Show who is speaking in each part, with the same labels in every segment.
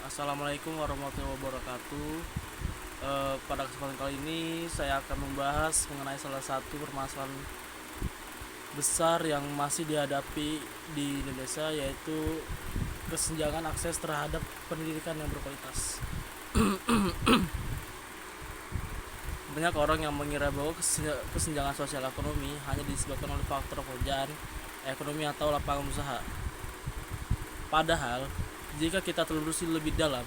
Speaker 1: Assalamualaikum warahmatullahi wabarakatuh. Pada kesempatan kali ini saya akan membahas mengenai salah satu permasalahan besar yang masih dihadapi di Indonesia, yaitu kesenjangan akses terhadap pendidikan yang berkualitas. Banyak orang yang mengira bahwa kesenjangan sosial ekonomi hanya disebabkan oleh faktor pekerjaan, ekonomi atau lapangan usaha. Padahal, jika kita telusuri lebih dalam,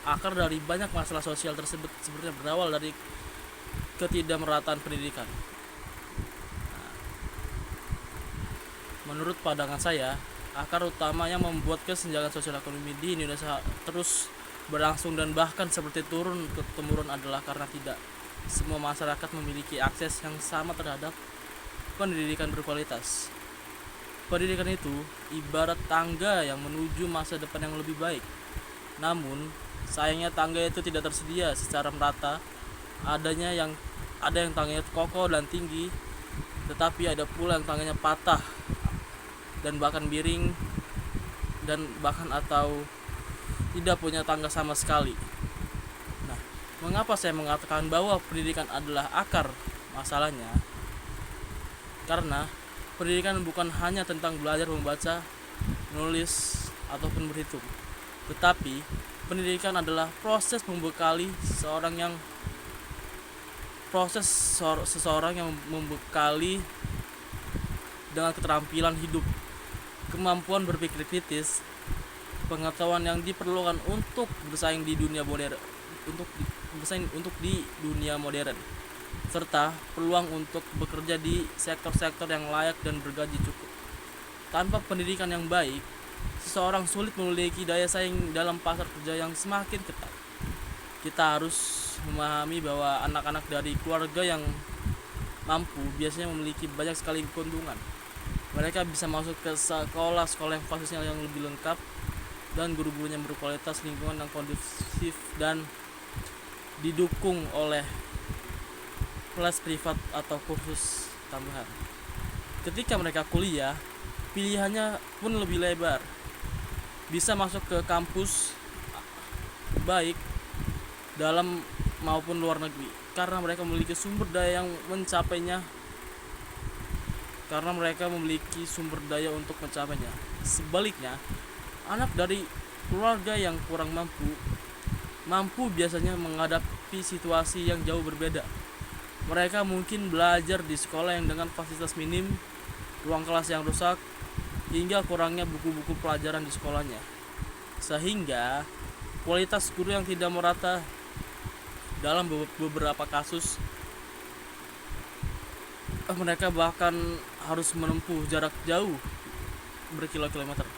Speaker 1: akar dari banyak masalah sosial tersebut sebenarnya berawal dari ketidakmerataan pendidikan. Menurut pandangan saya, akar utama yang membuat kesenjangan sosial ekonomi di Indonesia terus berlangsung dan bahkan seperti turun ke temurun adalah karena tidak semua masyarakat memiliki akses yang sama terhadap pendidikan berkualitas. Pendidikan itu ibarat tangga yang menuju masa depan yang lebih baik. Namun, sayangnya tangga itu tidak tersedia secara merata. Ada yang tangganya kokoh dan tinggi, tetapi ada pula yang tangganya patah dan bahkan miring dan bahkan atau tidak punya tangga sama sekali. Nah, mengapa saya mengatakan bahwa pendidikan adalah akar masalahnya? Karena pendidikan bukan hanya tentang belajar membaca, menulis, ataupun berhitung, tetapi pendidikan adalah proses membekali seseorang yang membekali dengan keterampilan hidup, kemampuan berpikir kritis, pengetahuan yang diperlukan untuk bersaing di dunia modern, untuk di dunia modern, serta peluang untuk bekerja di sektor-sektor yang layak dan bergaji cukup. Tanpa pendidikan yang baik, seseorang sulit memiliki daya saing dalam pasar kerja yang semakin ketat. Kita harus memahami bahwa anak-anak dari keluarga yang mampu biasanya memiliki banyak sekali keuntungan. Mereka bisa masuk ke sekolah-sekolah yang fasilitasnya yang lebih lengkap dan guru-gurunya berkualitas, lingkungan yang kondusif, dan didukung oleh kelas privat atau kursus tambahan. Ketika mereka kuliah, pilihannya pun lebih lebar. Bisa masuk ke kampus baik dalam maupun luar negeri karena mereka memiliki sumber daya yang mencapainya karena mereka memiliki sumber daya untuk mencapainya. Sebaliknya, anak dari keluarga yang kurang mampu biasanya menghadapi situasi yang jauh berbeda. Mereka mungkin belajar di sekolah yang dengan fasilitas minim, ruang kelas yang rusak, hingga kurangnya buku-buku pelajaran di sekolahnya. Sehingga kualitas guru yang tidak merata, dalam beberapa kasus mereka bahkan harus menempuh jarak jauh berkilo-kilometer,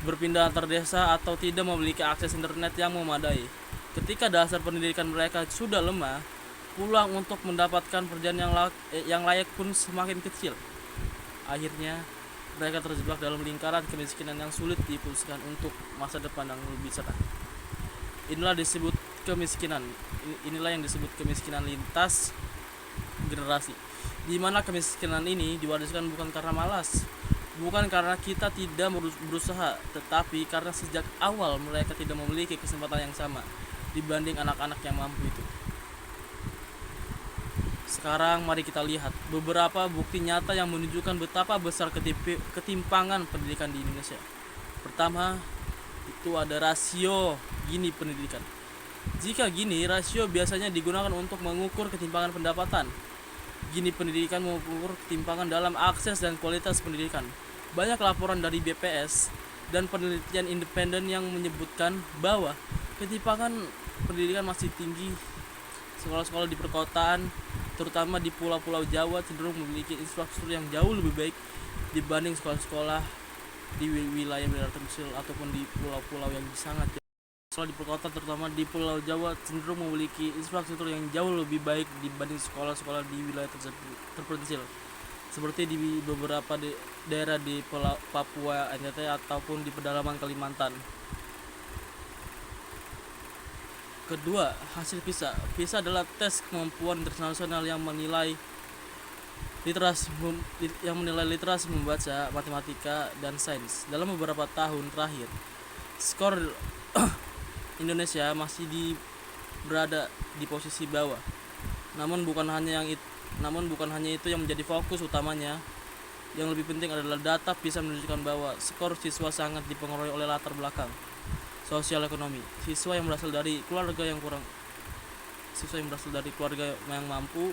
Speaker 1: berpindah antar desa, atau tidak memiliki akses internet yang memadai. Ketika dasar pendidikan mereka sudah lemah, peluang untuk mendapatkan pekerjaan yang layak pun semakin kecil. Akhirnya, mereka terjebak dalam lingkaran kemiskinan yang sulit dipulihkan untuk masa depan yang lebih cerah. Inilah yang disebut kemiskinan lintas generasi, di mana kemiskinan ini diwariskan bukan karena malas, bukan karena kita tidak berusaha, tetapi karena sejak awal mereka tidak memiliki kesempatan yang sama dibanding anak-anak yang mampu itu. Sekarang mari kita lihat beberapa bukti nyata yang menunjukkan betapa besar ketimpangan pendidikan di Indonesia. Pertama, itu ada rasio Gini pendidikan. Jika Gini, rasio biasanya digunakan untuk mengukur ketimpangan pendapatan. Gini pendidikan mengukur ketimpangan dalam akses dan kualitas pendidikan. Banyak laporan dari BPS dan penelitian independen yang menyebutkan bahwa ketimpangan pendidikan masih tinggi. Sekolah-sekolah di perkotaan, terutama di pulau-pulau Jawa, cenderung memiliki infrastruktur yang jauh lebih baik dibanding sekolah-sekolah di wilayah-wilayah terpencil ataupun di pulau-pulau yang sangat jauh. Sekolah di perkotaan, terutama di pulau Jawa, cenderung memiliki infrastruktur yang jauh lebih baik dibanding sekolah-sekolah di wilayah terpencil, seperti di beberapa daerah di Papua, NTT, ataupun di pedalaman Kalimantan. Kedua, hasil PISA. PISA adalah tes kemampuan internasional yang menilai literasi membaca, matematika, dan sains. Dalam beberapa tahun terakhir, skor Indonesia masih berada di posisi bawah. Namun bukan hanya itu yang menjadi fokus utamanya. Yang lebih penting adalah data bisa menunjukkan bahwa skor siswa sangat dipengaruhi oleh latar belakang sosial ekonomi. Siswa yang berasal dari keluarga yang mampu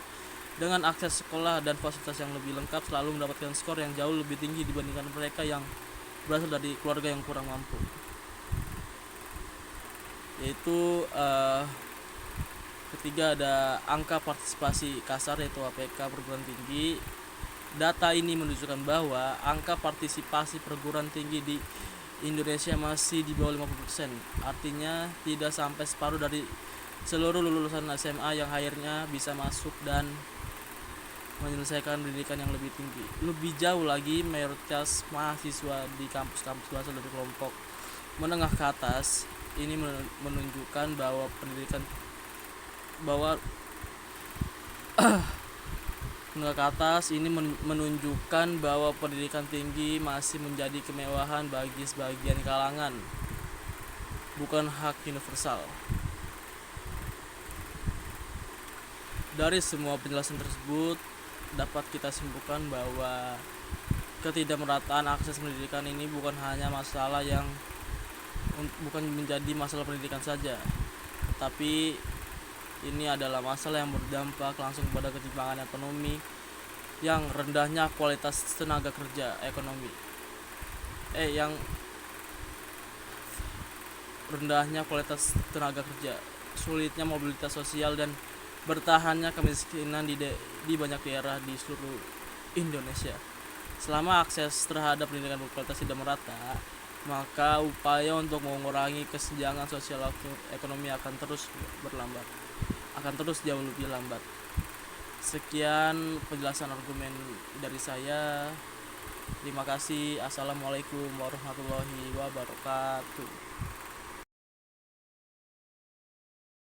Speaker 1: dengan akses sekolah dan fasilitas yang lebih lengkap selalu mendapatkan skor yang jauh lebih tinggi dibandingkan mereka yang berasal dari keluarga yang kurang mampu. Yaitu ketiga ada angka partisipasi kasar yaitu APK perguruan tinggi. Data ini menunjukkan bahwa angka partisipasi perguruan tinggi di Indonesia masih di bawah 50%. Artinya tidak sampai separuh dari seluruh lulusan SMA yang akhirnya bisa masuk dan menyelesaikan pendidikan yang lebih tinggi. Lebih jauh lagi, mayoritas mahasiswa di kampus-kampus berasal dari kelompok menengah ke atas. Ini menunjukkan bahwa menunjukkan bahwa pendidikan tinggi masih menjadi kemewahan bagi sebagian kalangan, bukan hak universal. Dari semua penjelasan tersebut dapat kita simpulkan bahwa ketidakmerataan akses pendidikan ini bukan menjadi masalah pendidikan saja, tetapi ini adalah masalah yang berdampak langsung pada ketimpangan ekonomi yang rendahnya kualitas tenaga kerja sulitnya mobilitas sosial dan bertahannya kemiskinan di banyak daerah di seluruh Indonesia. Selama akses terhadap pendidikan berkualitas tidak merata, maka upaya untuk mengurangi kesenjangan sosial ekonomi akan terus jauh lebih lambat. Sekian penjelasan argumen dari saya. Terima kasih. Assalamualaikum warahmatullahi wabarakatuh.